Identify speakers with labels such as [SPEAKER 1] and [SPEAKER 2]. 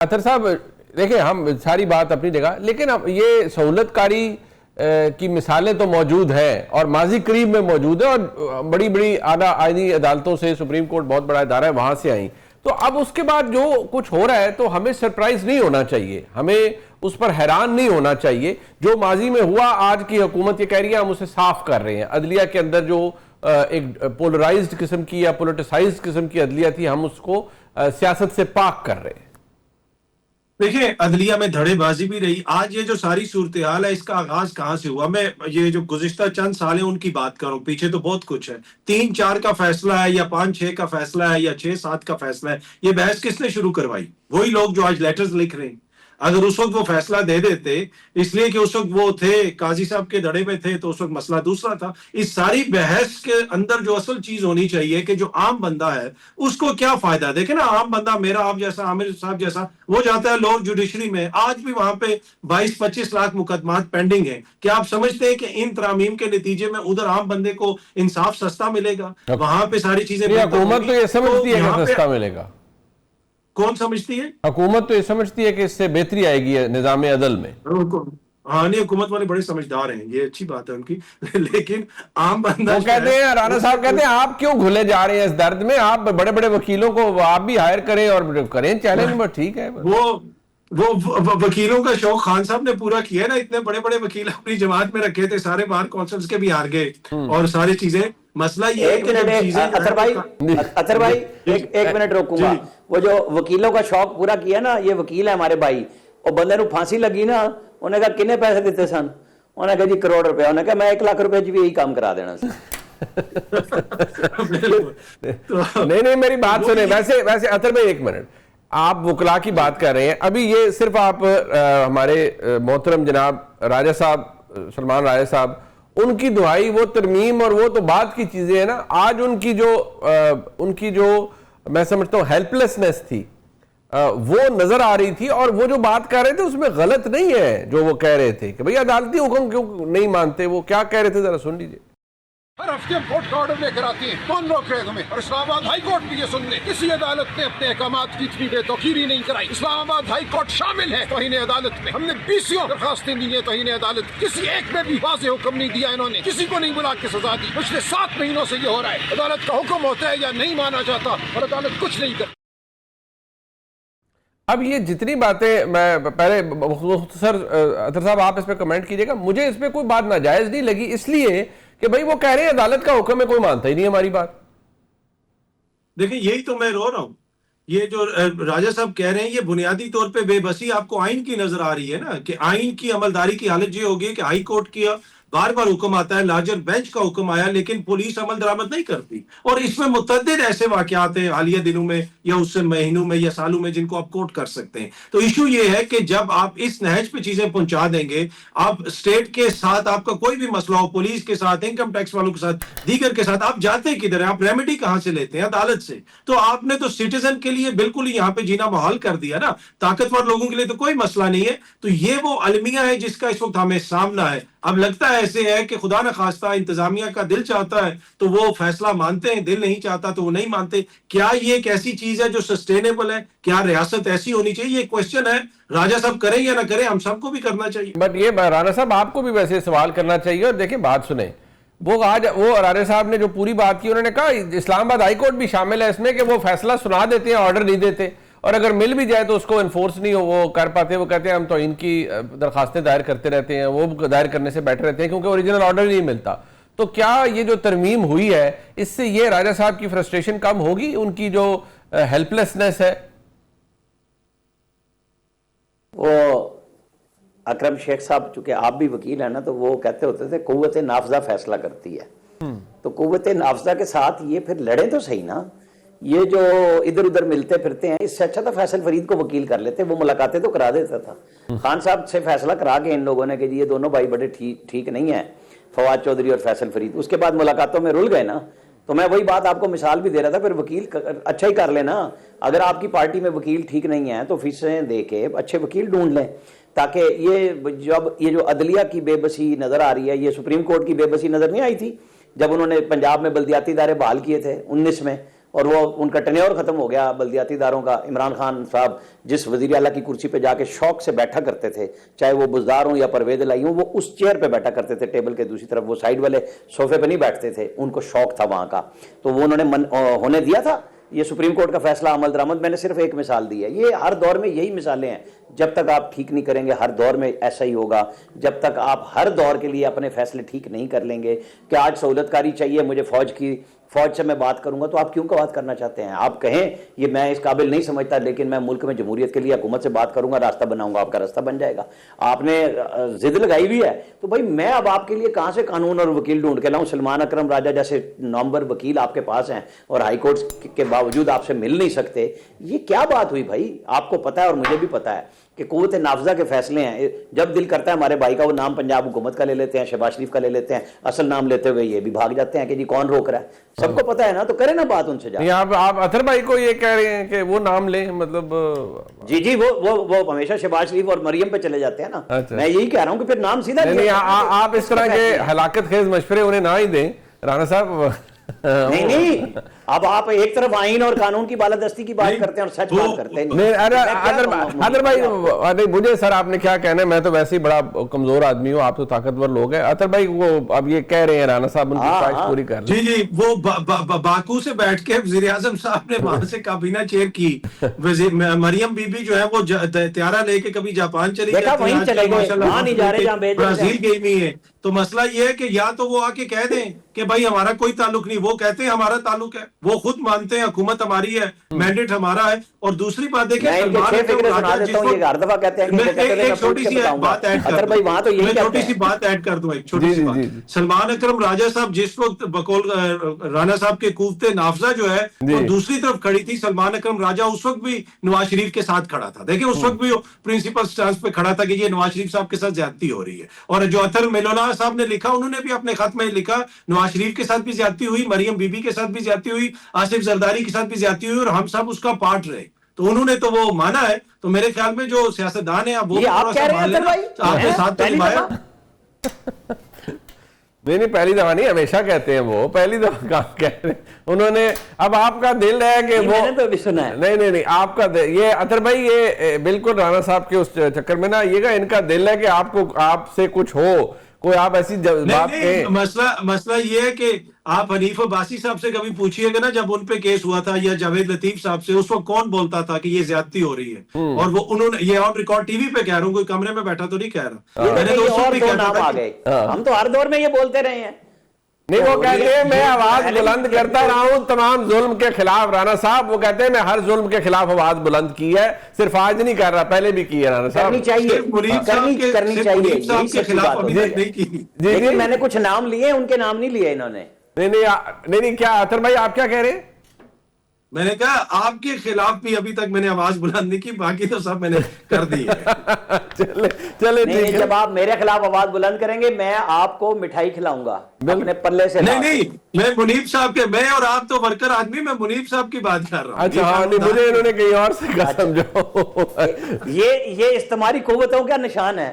[SPEAKER 1] اطہر صاحب دیکھیں ہم ساری بات اپنی جگہ، لیکن اب یہ سہولت کاری کی مثالیں تو موجود ہیں اور ماضی قریب میں موجود ہیں اور بڑی بڑی اعلیٰ آئینی عدالتوں سے، سپریم کورٹ بہت بڑا ادارہ ہے وہاں سے آئیں، تو اب اس کے بعد جو کچھ ہو رہا ہے تو ہمیں سرپرائز نہیں ہونا چاہیے، ہمیں اس پر حیران نہیں ہونا چاہیے۔ جو ماضی میں ہوا آج کی حکومت یہ کہہ رہی ہے ہم اسے صاف کر رہے ہیں۔ عدلیہ کے اندر جو ایک پولرائزڈ قسم کی یا پولیٹیسائزڈ قسم کی عدلیہ تھی ہم اس کو سیاست سے پاک کر رہے ہیں۔
[SPEAKER 2] دیکھیں عدلیہ میں دھڑے بازی بھی رہی۔ آج یہ جو ساری صورتحال ہے اس کا آغاز کہاں سے ہوا؟ میں یہ جو گزشتہ چند سال ہیں ان کی بات کروں، پیچھے تو بہت کچھ ہے۔ 3-4 کا فیصلہ ہے یا 5-6 کا فیصلہ ہے یا 6-7 کا فیصلہ ہے، یہ بحث کس نے شروع کروائی؟ وہی لوگ جو آج لیٹرز لکھ رہے ہیں۔ اگر اس وقت وہ فیصلہ دے دیتے، اس لیے کہ اس وقت وہ تھے قاضی صاحب کے دھڑے پہ تھے تو اس وقت مسئلہ دوسرا تھا۔ اس ساری بحث کے اندر جو اصل چیز ہونی چاہیے کہ جو عام بندہ ہے اس کو کیا فائدہ؟ دیکھیں نا، عام بندہ میرا آپ جیسا، عامر صاحب جیسا، وہ جاتا ہے لوور جوڈیشری میں، آج بھی وہاں پہ 22-25 لاکھ مقدمات پینڈنگ ہیں۔ کیا آپ سمجھتے ہیں کہ ان ترامیم کے نتیجے میں ادھر عام بندے کو انصاف سستا ملے گا؟ وہاں پہ ساری چیزیں
[SPEAKER 1] حکومت تو یہ سمجھتی ہے کہ سستا ملے گا۔
[SPEAKER 2] کون سمجھتی ہے؟
[SPEAKER 1] حکومت تو یہ سمجھتی ہے کہ اس سے بہتری آئے گی نظام عدل میں۔
[SPEAKER 2] ہاں نہیں، حکومت والے بڑے سمجھدار ہیں، یہ اچھی بات ہے ان کی، لیکن عام بندہ
[SPEAKER 1] وہ کہتے ہیں، رانا صاحب کہتے ہیں آپ کیوں گھلے جا رہے ہیں اس درد میں؟ آپ بڑے بڑے وکیلوں کو آپ بھی ہائر کریں اور کریں چیلنج، بس ٹھیک ہے۔
[SPEAKER 2] وہ وکیلوں کا شوق خان صاحب نے پورا کیا نا، اتنے بڑے بڑے وکیل اپنی جماعت میں رکھے تھے، سارے بار کونسلز کے بھی ہار گئے اور ساری چیزیں۔ مسئلہ یہ ہے کہ
[SPEAKER 3] اطہر بھائی ایک منٹ روکوں گا۔ وہ جو وکیلوں کا شوق پورا کیا نا، یہ وکیل ہے ہمارے بھائی، اور بندے نو پھانسی لگی نا، انہوں نے کہا کنے پیسے دیتے سن؟ انہوں نے کہا جی کروڑ روپے۔ انہوں نے کہا میں 1 لاکھ روپے جی بھی یہی کام کرا دینا سن۔
[SPEAKER 1] نہیں میری بات سنیں۔ ویسے اطہر بھائی ایک منٹ، آپ وکلا کی بات کر رہے ہیں، ابھی یہ صرف آپ ہمارے محترم جناب راجہ صاحب، سلمان راجہ صاحب، ان کی دعائی وہ ترمیم اور وہ تو بعد کی چیزیں ہیں نا۔ آج ان کی جو میں سمجھتا ہوں ہیلپ لیسنس تھی وہ نظر آ رہی تھی، اور وہ جو بات کر رہے تھے اس میں غلط نہیں ہے جو وہ کہہ رہے تھے کہ بھئی عدالتی حکم کیوں نہیں مانتے۔ وہ کیا کہہ رہے تھے ذرا سن لیجئے۔
[SPEAKER 4] ہر ہفتے ہم کورٹ کا آرڈر لے کر آتے ہیں، کون روک رہے تمہیں؟ اور اسلام آباد ہائی کورٹ بھی یہ سن لے، کسی عدالت نے اپنے احکامات کی اتنی بے توقیری نہیں کرائی۔ اسلام آباد ہائی کورٹ شامل ہے توہین عدالت میں۔ ہم نے 20 درخواستیں دی ہیں توہین عدالت، کسی ایک میں بھی واضح حکم نہیں دیا انہوں نے، کسی کو نہیں بلا کے سزا دی۔ پچھلے 7 مہینوں سے یہ ہو رہا ہے، عدالت کا حکم ہوتا ہے یا نہیں مانا جاتا اور عدالت کچھ نہیں کرتی۔
[SPEAKER 1] اب یہ جتنی باتیں، میں پہلے مختصر اطہر صاحب آپ اس پہ کمنٹ کیجئے گا، مجھے اس پہ کوئی بات ناجائز نہیں لگی، اس لیے کہ بھئی وہ کہہ رہے ہیں عدالت کا حکم ہے، کوئی مانتا ہی نہیں ہماری بات۔
[SPEAKER 2] دیکھیں یہی تو میں رو رہا ہوں، یہ جو راجہ صاحب کہہ رہے ہیں یہ بنیادی طور پہ بے بسی آپ کو آئین کی نظر آ رہی ہے نا، کہ آئین کی عملداری کی حالت یہ ہوگی کہ ہائی کورٹ کیا بار بار حکم آتا ہے، لارجر بینچ کا حکم آیا لیکن پولیس عمل درآمد نہیں کرتی، اور اس میں متعدد ایسے واقعات ہیں حالیہ دنوں میں یا اس سے مہینوں میں یا سالوں میں جن کو آپ کوٹ کر سکتے ہیں۔ تو ایشو یہ ہے کہ جب آپ اس نہج پہ چیزیں پہنچا دیں گے، آپ اسٹیٹ کے ساتھ آپ کا کوئی بھی مسئلہ ہو، پولیس کے ساتھ، انکم ٹیکس والوں کے ساتھ، دیگر کے ساتھ، آپ جاتے کدھر ہیں؟ آپ ریمیڈی کہاں سے لیتے ہیں؟ عدالت سے۔ تو آپ نے تو سٹیزن کے لیے بالکل ہی یہاں پہ جینا محال کر دیا نا، طاقتور لوگوں کے لیے تو کوئی مسئلہ نہیں ہے۔ تو یہ وہ المیہ ہے جس کا اس وقت ہمیں سامنا ہے۔ اب لگتا ہے ایسے ہے کہ خدا نہ خواستہ انتظامیہ کا دل چاہتا ہے تو وہ فیصلہ مانتے ہیں، دل نہیں چاہتا تو وہ نہیں مانتے۔ کیا یہ ایک ایسی چیز ہے جو سسٹینیبل ہے؟ کیا ریاست ایسی ہونی چاہیے؟ یہ کوشچن ہے، راجہ صاحب کریں یا نہ کریں، ہم سب کو بھی کرنا چاہیے۔
[SPEAKER 1] بٹ یہ رانا صاحب آپ کو بھی ویسے سوال کرنا چاہیے، اور دیکھیں بات سنیں، وہ رانا صاحب نے جو پوری بات کی، انہوں نے کہا اسلام آباد ہائی کورٹ بھی شامل ہے اس میں، کہ وہ فیصلہ سنا دیتے ہیں، آرڈر نہیں دیتے، اور اگر مل بھی جائے تو اس کو انفورس نہیں وہ کر پاتے۔ وہ کہتے ہیں ہم تو ان کی درخواستیں دائر کرتے رہتے ہیں، وہ دائر کرنے سے بیٹھے رہتے ہیں کیونکہ اوریجنل آرڈر نہیں ملتا۔ تو کیا یہ جو ترمیم ہوئی ہے اس سے یہ راجہ صاحب کی فرسٹریشن کم ہوگی، ان کی جو ہیلپ لیسنس ہے؟
[SPEAKER 3] وہ اکرم شیخ صاحب چونکہ آپ بھی وکیل ہیں نا، تو وہ کہتے ہوتے تھے قوت نافذہ فیصلہ کرتی ہے، تو قوت نافذہ کے ساتھ یہ پھر لڑے تو صحیح نا۔ یہ جو ادھر ادھر ملتے پھرتے ہیں، اس سے اچھا تھا فیصل فرید کو وکیل کر لیتے، وہ ملاقاتیں تو کرا دیتا تھا۔ خان صاحب سے فیصلہ کرا کے ان لوگوں نے کہ یہ دونوں بھائی بڑے ٹھیک نہیں ہیں، فواد چودھری اور فیصل فرید، اس کے بعد ملاقاتوں میں رل گئے نا۔ تو میں وہی بات آپ کو مثال بھی دے رہا تھا، پھر وکیل اچھا ہی کر لینا۔ اگر آپ کی پارٹی میں وکیل ٹھیک نہیں ہے تو فیسیں دے کے اچھے وکیل ڈھونڈ لیں، تاکہ یہ جو عدلیہ کی بے بسی نظر آ رہی ہے، یہ سپریم کورٹ کی بے بسی نظر نہیں آئی تھی جب انہوں نے پنجاب میں بلدیاتی ادارے بحال کیے تھے 19 میں، اور وہ ان کا ٹینیور ختم ہو گیا بلدیاتی اداروں کا. عمران خان صاحب جس وزیر اعلیٰ کی کرسی پہ جا کے شوق سے بیٹھا کرتے تھے, چاہے وہ بزدار ہوں یا پرویز الہی ہوں, وہ اس چیئر پہ بیٹھا کرتے تھے ٹیبل کے دوسری طرف, وہ سائیڈ والے صوفے پہ نہیں بیٹھتے تھے, ان کو شوق تھا وہاں کا, تو وہ انہوں نے ہونے دیا تھا. یہ سپریم کورٹ کا فیصلہ عمل درآمد, میں نے صرف ایک مثال دی ہے, یہ ہر دور میں یہی مثالیں ہیں. جب تک آپ ٹھیک نہیں کریں گے ہر دور میں ایسا ہی ہوگا. جب تک آپ ہر دور کے لیے اپنے فیصلے ٹھیک نہیں کر لیں گے کہ آج سہولت کاری چاہیے مجھے فوج سے میں بات کروں گا, تو آپ کیوں کا بات کرنا چاہتے ہیں؟ آپ کہیں یہ میں اس قابل نہیں سمجھتا, لیکن میں ملک میں جمہوریت کے لیے حکومت سے بات کروں گا, راستہ بناؤں گا, آپ کا راستہ بن جائے گا. آپ نے ضد لگائی ہوئی ہے, تو بھائی میں اب آپ کے لیے کہاں سے قانون اور وکیل ڈھونڈ کے لاؤں؟ سلمان اکرم راجہ جیسے نامور وکیل آپ کے پاس ہیں اور ہائی کورٹ کے باوجود آپ سے مل نہیں سکتے, یہ کیا بات ہوئی بھائی؟ آپ کو پتا ہے اور مجھے بھی پتا ہے کہ قوت نافذہ کے فیصلے ہیں. جب دل کرتا ہے ہمارے بھائی کا وہ نام پنجاب حکومت کا لے لیتے ہیں, شہباز شریف کا لے لیتے ہیں, اصل نام لیتے ہوئے یہ بھی بھاگ جاتے ہیں کہ جی کون روک رہا ہے. سب کو پتا ہے نا, تو کرے نا بات ان سے جا.
[SPEAKER 1] آپ اطہر بھائی کو یہ کہہ رہے ہیں کہ وہ نام لیں, مطلب
[SPEAKER 3] جی وہ ہمیشہ شہباز شریف اور مریم پہ چلے جاتے ہیں نا. میں یہی کہہ رہا ہوں کہ پھر نام سیدھا
[SPEAKER 1] نہیں, آپ اس طرح کے ہلاکت خیز مشورے انہیں نہ ہی دیں رانا صاحب.
[SPEAKER 3] نہیں, اب آپ ایک طرف آئین اور قانون کی بالادستی کی بات کرتے ہیں اور سچ بات کرتے ہیں.
[SPEAKER 1] اطہر بھائی مجھے سر آپ نے کیا کہنا ہے, میں تو ویسے ہی بڑا کمزور آدمی ہوں, آپ تو طاقتور لوگ ہیں. اطہر بھائی وہ اب یہ کہہ رہے ہیں رانا صاحب ان کی خواہش پوری کر لیں.
[SPEAKER 2] جی وہ باکو سے بیٹھ کے وزیر اعظم صاحب نے وہاں سے کابینہ چیئر کی. مریم بی بی جو ہے وہ طیارہ لے کے کبھی جاپان چلی گئی, برازیل گئی ہوئی ہے. تو مسئلہ یہ ہے کہ یا تو وہ آ کے کہہ دیں کہ بھائی ہمارا کوئی تعلق نہیں, وہ کہتے ہیں ہمارا تعلق ہے, وہ خود مانتے ہیں حکومت ہماری ہے, مینڈیٹ ہمارا ہے. اور دوسری بات دیکھیں, چھوٹی سی بات ایڈ کر دوں, ایک چھوٹی سی بات. سلمان اکرم راجہ صاحب جس وقت بقول رانا صاحب کے قوت نافذہ جو ہے وہ دوسری طرف کھڑی تھی, سلمان اکرم راجہ اس وقت بھی نواز شریف کے ساتھ کھڑا تھا. دیکھیں اس وقت بھی پرنسپل سٹانس پہ کھڑا تھا کہ یہ نواز شریف صاحب کے ساتھ زیادتی ہو رہی ہے. اور جو اطہر میلونا صاحب نے لکھا, انہوں نے بھی اپنے خط میں لکھا نواز شریف کے ساتھ بھی زیادتی ہوئی, مریم بی بی کے ساتھ بھی زیادتی ہوئی, آصف زرداری کے ساتھ بھی زیادتی ہوئی, اور ہم سب اس کا پارٹ رہے. تو انہوں نے تو وہ مانا ہے. تو میرے خیال میں جو سیاستدان ہیں وہ تھوڑا سا مان لینا, آپ نے ساتھ تو نبھایا.
[SPEAKER 1] نہیں پہلی دفعہ نہیں, ہمیشہ کہتے ہیں وہ, پہلی دفعہ کام کہہ رہے ہیں انہوں نے. اب آپ کا دل ہے کہ وہ نہیں آپ کا یہ اطہر بھائی یہ بالکل رانا صاحب کے اس چکر میں نہ یہ گا, ان کا دل ہے کہ آپ سے کچھ ہو, کوئی آپ ایسی بات کہیں.
[SPEAKER 2] مسئلہ یہ ہے کہ آپ حنیف عباسی صاحب سے کبھی پوچھئے گا نا, جب ان پہ کیس ہوا تھا, یا جاوید لطیف صاحب سے, اس وقت کون بولتا تھا کہ یہ زیادتی ہو رہی ہے. اور وہ انہوں نے, یہ آن ریکارڈ ٹی وی پہ کہہ رہا ہوں, کوئی کمرے میں بیٹھا تو نہیں کہہ رہا, میں نے تو اس وقت بھی کہتا تھا.
[SPEAKER 3] ہم تو ہر دور میں یہ بولتے رہے ہیں.
[SPEAKER 1] نہیں وہ کہتے ہیں میں آواز بلند کرتا رہا ہوں تمام ظلم کے خلاف. رانا صاحب وہ کہتے ہیں میں ہر ظلم کے خلاف آواز بلند کی ہے, صرف آج نہیں کر رہا, پہلے بھی کی ہے رانا صاحب.
[SPEAKER 3] کرنی چاہیے. لیکن میں نے کچھ نام لیے, ان کے نام نہیں لیے انہوں نے.
[SPEAKER 1] نہیں کیا اطہر بھائی آپ کیا کہہ رہے ہیں؟
[SPEAKER 2] میں نے کہا آپ کے خلاف بھی ابھی تک میں نے آواز بلند نہیں کی, باقی تو سب میں نے کر دی ہے.
[SPEAKER 3] چلے جب آپ میرے خلاف آواز بلند کریں گے, میں آپ کو مٹھائی کھلاؤں گا اپنے پلے سے.
[SPEAKER 2] نہیں میں منیب صاحب کے, میں اور آپ تو ورکر آدمی, میں منیب صاحب کی بات کر رہا ہوں.
[SPEAKER 1] اچھا مجھے انہوں نے کہیں اور سے کہا سمجھو.
[SPEAKER 3] یہ استعماری قوتوں کا نشان ہے.